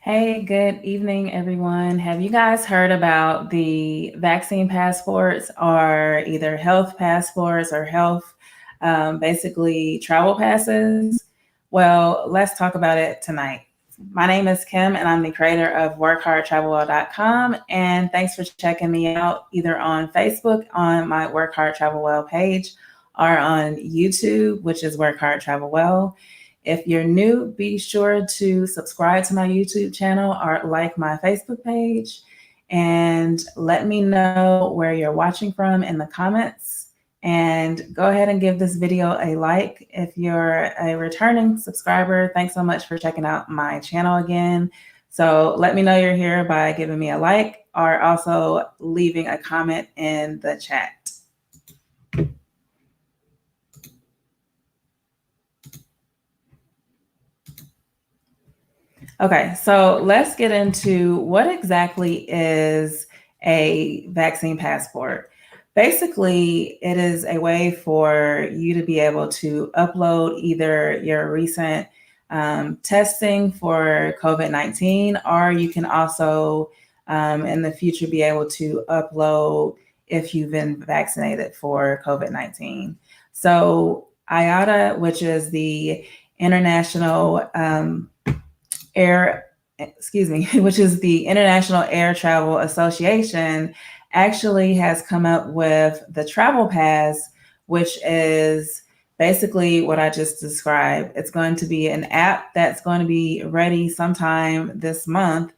Hey, good evening, everyone. Have you guys heard about the vaccine passports or either health passports or health, basically travel passes? Well, let's talk about it tonight. My name is Kim, and I'm the creator of WorkHardTravelWell.com. And thanks for checking me out either on Facebook on my Work Hard Travel Well page or on YouTube, which is Work Hard Travel Well. If you're new, be sure to subscribe to my YouTube channel or like my Facebook page and let me know where you're watching from in the comments. And go ahead and give this video a like. If you're a returning subscriber, thanks so much for checking out my channel again. So let me know you're here by giving me a like or also leaving a comment in the chat. Okay, so let's get into what exactly is a vaccine passport. Basically, it is a way for you to be able to upload either your recent testing for COVID-19, or you can also in the future be able to upload if you've been vaccinated for COVID-19. So IATA, which is the International which is the International Air Travel Association, actually has come up with the Travel Pass, which is basically what I just described. It's going to be an app that's going to be ready sometime this month.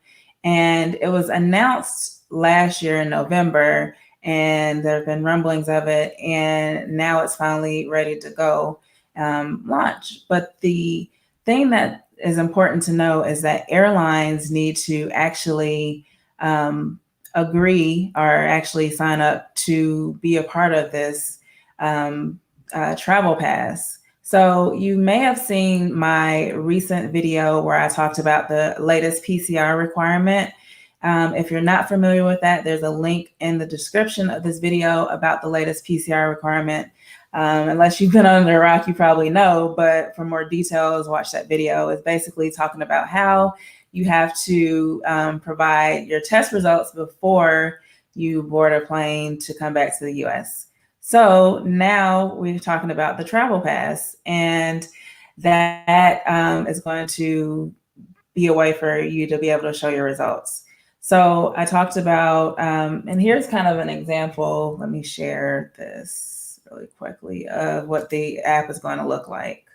And it was announced last year in November, and there have been rumblings of it. And now it's finally ready to go launch. But the thing that is important to know is that airlines need to actually agree or actually sign up to be a part of this travel pass. So you may have seen my recent video where I talked about the latest PCR requirement. If you're not familiar with that, there's a link in the description of this video about the latest PCR requirement. Unless you've been under a rock, you probably know, but for more details, watch that video. It's basically talking about how you have to provide your test results before you board a plane to come back to the US. So now we're talking about the travel pass, and that is going to be a way for you to be able to show your results. So I talked about, and here's kind of an example. Let me share this really quickly of what the app is going to look like.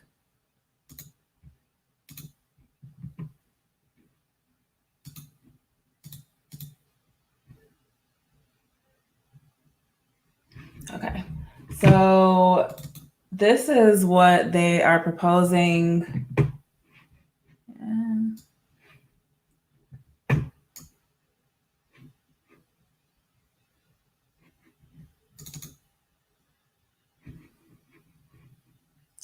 Okay, so this is what they are proposing.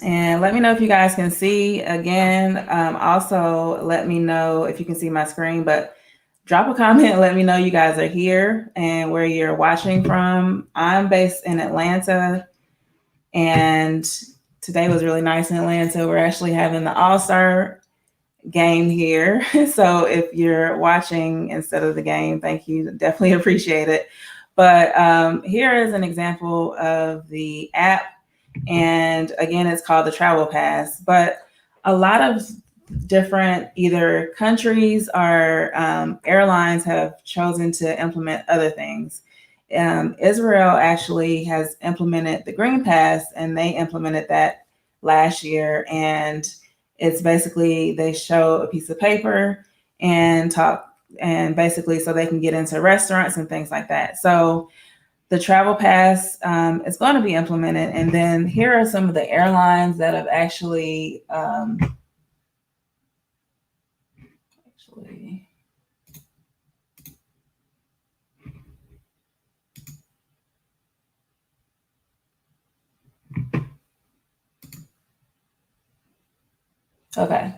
And let me know if you guys can see. Again, also let me know if you can see my screen, but drop a comment and let me know you guys are here and where you're watching from. I'm based in Atlanta, and today was really nice in Atlanta. We're actually having the All-Star game here. So if you're watching instead of the game, thank you. Definitely appreciate it. But here is an example of the app. And again, it's called the Travel Pass. But a lot of different either countries or airlines have chosen to implement other things. Israel actually has implemented the Green Pass, and they implemented that last year. And it's basically they show a piece of paper and talk, and basically so they can get into restaurants and things like that. So the travel pass is going to be implemented. And then here are some of the airlines that have actually okay.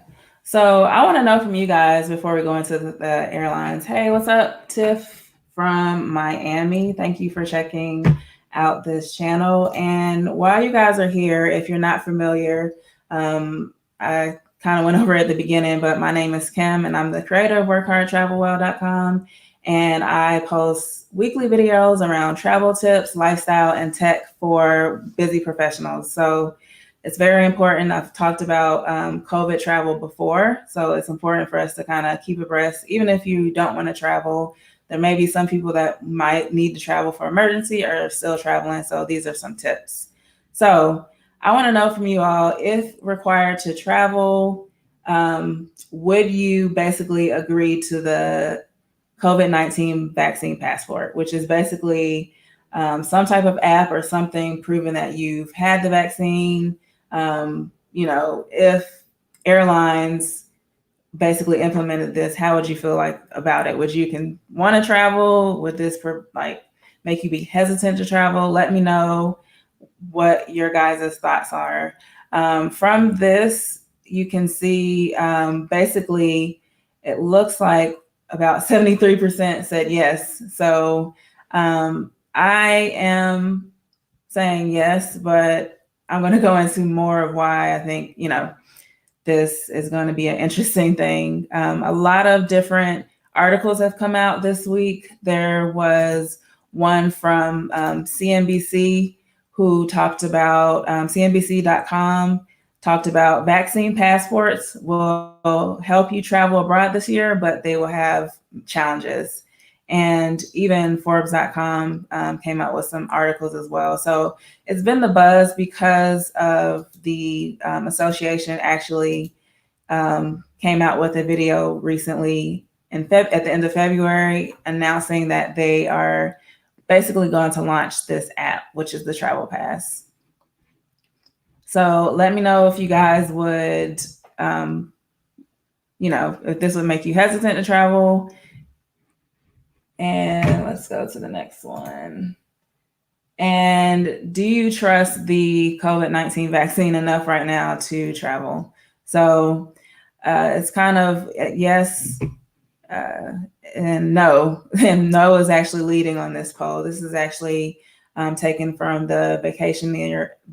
So I want to know from you guys before we go into the airlines. Hey, what's up, Tiff from Miami? Thank you for checking out this channel. And while you guys are here, if you're not familiar, I kind of went over at the beginning, but my name is Kim and I'm the creator of workhardtravelwell.com. And I post weekly videos around travel tips, lifestyle, and tech for busy professionals. So it's very important. I've talked about COVID travel before. So it's important for us to kind of keep abreast, even if you don't want to travel. There may be some people that might need to travel for emergency or are still traveling. So these are some tips. So I want to know from you all, if required to travel, would you basically agree to the COVID-19 vaccine passport, which is basically some type of app or something proving that you've had the vaccine? If airlines basically implemented this, how would you feel like about it? Would you want to travel? Would this make you be hesitant to travel? Let me know what your guys' thoughts are. From this, you can see basically it looks like about 73% said yes. So I am saying yes, but I'm going to go into more of why I think, this is going to be an interesting thing. A lot of different articles have come out this week. There was one from CNBC who talked about, CNBC.com talked about vaccine passports will help you travel abroad this year, but they will have challenges. And even Forbes.com came out with some articles as well. So it's been the buzz because of the association actually came out with a video recently at the end of February announcing that they are basically going to launch this app, which is the Travel Pass. So let me know if you guys would, if this would make you hesitant to travel. And let's go to the next one. And do you trust the COVID-19 vaccine enough right now to travel? So it's kind of yes and no. And no is actually leading on this poll. This is actually taken from the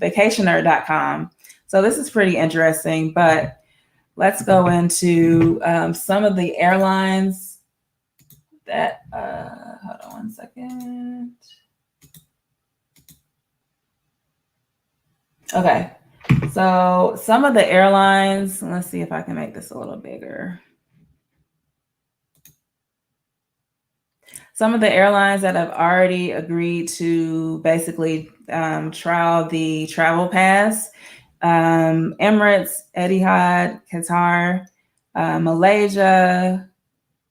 vacationer.com. So this is pretty interesting, but let's go into some of the airlines that, hold on one second. Okay, so some of the airlines, let's see if I can make this a little bigger. Some of the airlines that have already agreed to basically trial the Travel Pass, Emirates, Etihad, Qatar, Malaysia,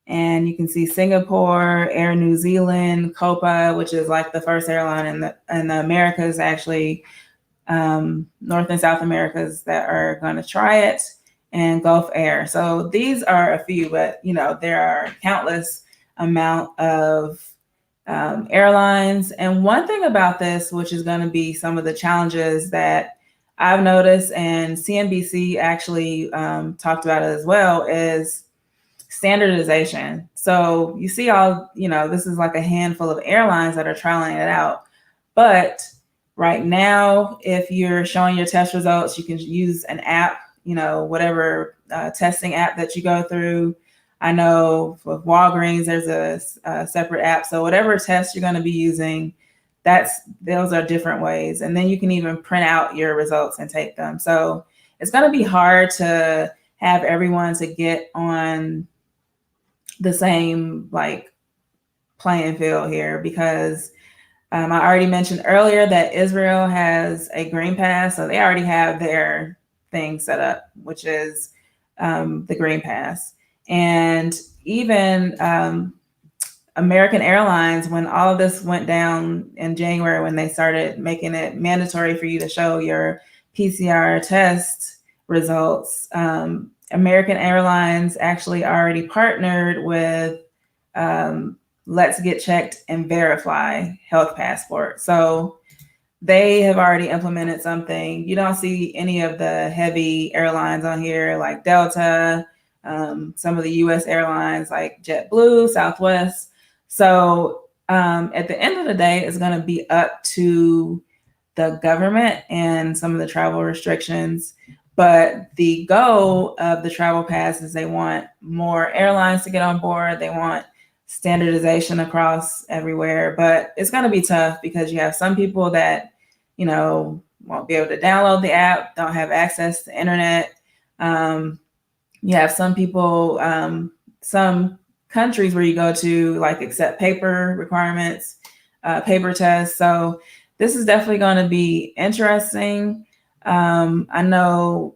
and you can see Singapore, Air New Zealand, Copa, which is like the first airline in the Americas, actually, North and South Americas that are going to try it, and Gulf Air. So these are a few, but there are countless amount of airlines. And one thing about this, which is going to be some of the challenges that I've noticed, and CNBC actually talked about it as well, is standardization. So you see this is like a handful of airlines that are trialing it out. But right now, if you're showing your test results, you can use an app, whatever testing app that you go through. I know with Walgreens, there's a separate app. So whatever test you're going to be using, those are different ways. And then you can even print out your results and take them. So it's going to be hard to have everyone to get on the same playing field here, because I already mentioned earlier that Israel has a green pass. So they already have their thing set up, which is the green pass. And even American Airlines, when all of this went down in January, when they started making it mandatory for you to show your PCR test results, American Airlines actually already partnered with Let's Get Checked and Verify Health Passport. So they have already implemented something. You don't see any of the heavy airlines on here like Delta, some of the US airlines like JetBlue, Southwest. So at the end of the day, it's going to be up to the government and some of the travel restrictions. But the goal of the travel pass is they want more airlines to get on board. They want standardization across everywhere. But it's going to be tough because you have some people that, won't be able to download the app, don't have access to internet. You have some people, some countries where you go to like accept paper requirements, paper tests. So this is definitely going to be interesting. I know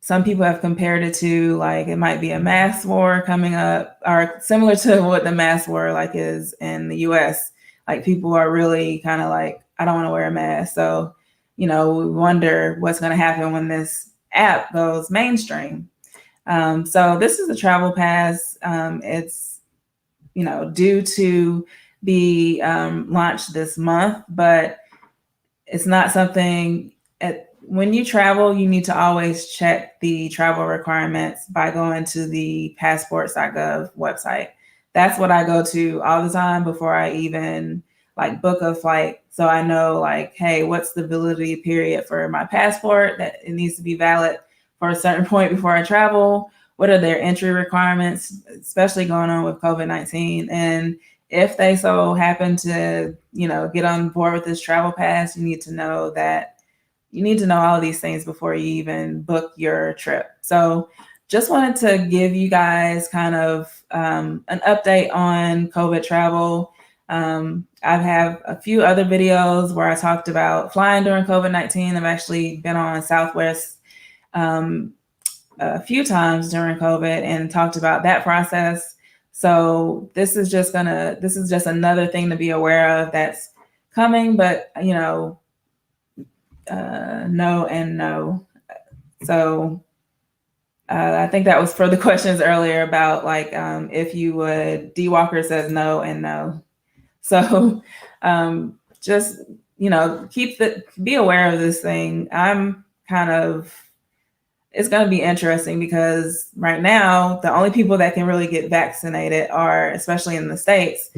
some people have compared it to like it might be a mask war coming up, or similar to what the mask war like is in the US. Like people are really kind of like, I don't want to wear a mask. So, we wonder what's going to happen when this app goes mainstream. So this is the travel pass. It's, due to be launched this month, but it's not something when you travel, you need to always check the travel requirements by going to the passports.gov website. That's what I go to all the time before I even like book a flight. So I know like, hey, what's the validity period for my passport, that it needs to be valid for a certain point before I travel. What are their entry requirements, especially going on with COVID-19? And if they so happen to, get on board with this travel pass, you need to know all of these things before you even book your trip. So just wanted to give you guys kind of an update on COVID travel. I have a few other videos where I talked about flying during COVID-19. I've actually been on Southwest a few times during COVID and talked about that process. So this is just another thing to be aware of that's coming, but no and no. So I think that was for the questions earlier about like if you would. D Walker says no and no. So just be aware of this thing. It's going to be interesting because right now the only people that can really get vaccinated are, especially in the States,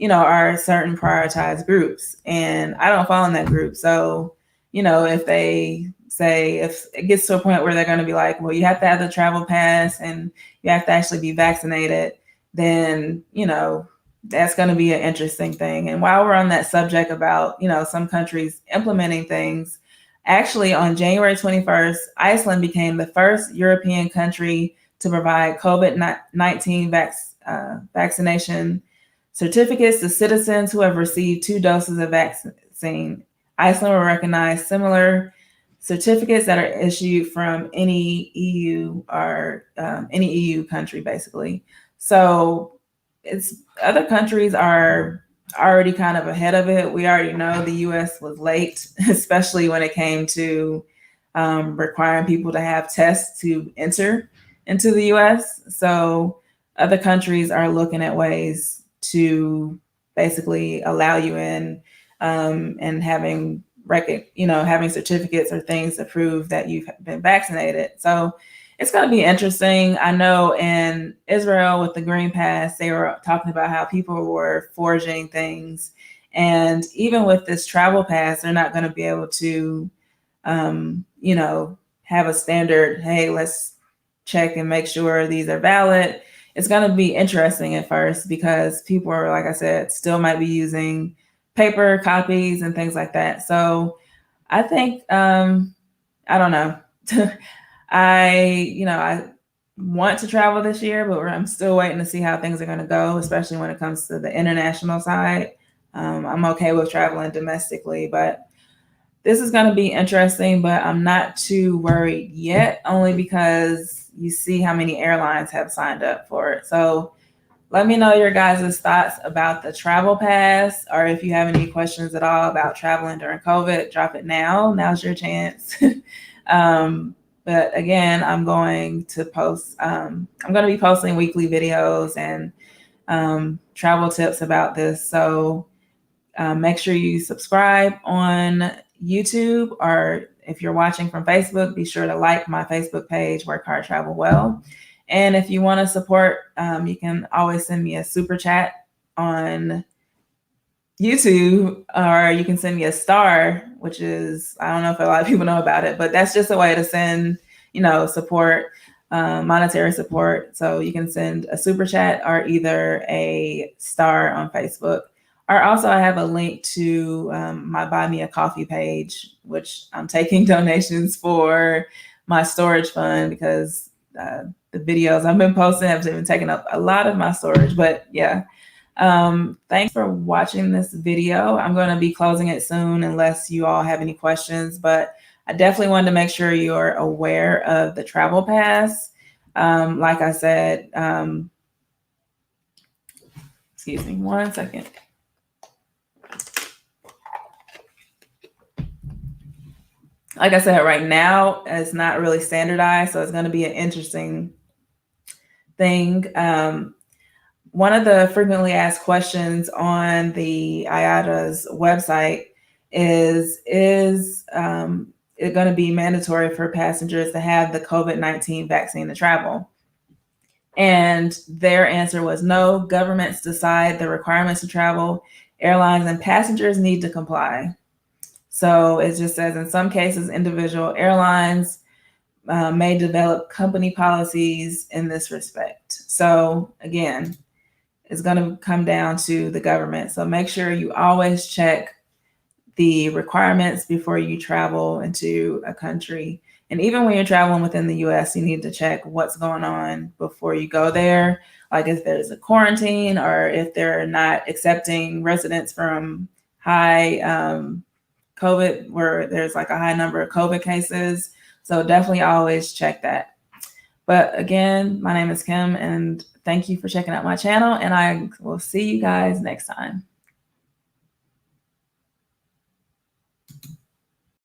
are certain prioritized groups, and I don't fall in that group. So if they say, if it gets to a point where they're going to be like, well, you have to have the travel pass and you have to actually be vaccinated, then that's going to be an interesting thing. And while we're on that subject about some countries implementing things, actually on January 21st, Iceland became the first European country to provide COVID-19 vaccination certificates to citizens who have received 2 doses of vaccine. Iceland will recognize similar certificates that are issued from any EU or any EU country, basically. So other countries are already kind of ahead of it. We already know the US was late, especially when it came to requiring people to have tests to enter into the US. So other countries are looking at ways to basically allow you in and having certificates or things to prove that you've been vaccinated. So it's going to be interesting. I know in Israel with the Green Pass, they were talking about how people were forging things. And even with this travel pass, they're not going to be able to, have a standard, hey, let's check and make sure these are valid. It's going to be interesting at first because people are, like I said, still might be using paper copies and things like that. So I think, I don't know. I want to travel this year, but I'm still waiting to see how things are going to go, especially when it comes to the international side. I'm okay with traveling domestically, but this is going to be interesting, but I'm not too worried yet, only because you see how many airlines have signed up for it. So let me know your guys' thoughts about the travel pass, or if you have any questions at all about traveling during COVID, drop it now. Now's your chance. But again, I'm going to be posting weekly videos and travel tips about this. So make sure you subscribe on YouTube, or if you're watching from Facebook, be sure to like my Facebook page, Work Hard, Travel Well. And if you want to support, you can always send me a super chat on YouTube, or you can send me a star, which is, I don't know if a lot of people know about it, but that's just a way to send support, monetary support. So you can send a super chat or either a star on Facebook. Or also, I have a link to my Buy Me a Coffee page, which I'm taking donations for my storage fund because the videos I've been posting have been taking up a lot of my storage. But yeah, thanks for watching this video. I'm going to be closing it soon unless you all have any questions, but I definitely wanted to make sure you're aware of the travel pass. Like I said, excuse me, 1 second. Like I said, right now it's not really standardized, so it's going to be an interesting thing. One of the frequently asked questions on the IATA's website is it going to be mandatory for passengers to have the COVID-19 vaccine to travel? And their answer was no. Governments decide the requirements to travel. Airlines and passengers need to comply. So it just says in some cases, individual airlines may develop company policies in this respect. So again, it's going to come down to the government. So make sure you always check the requirements before you travel into a country. And even when you're traveling within the US, you need to check what's going on before you go there. Like if there's a quarantine or if they're not accepting residents from high COVID, where there's like a high number of COVID cases. So definitely always check that. But again, my name is Kim, and thank you for checking out my channel, and I will see you guys next time.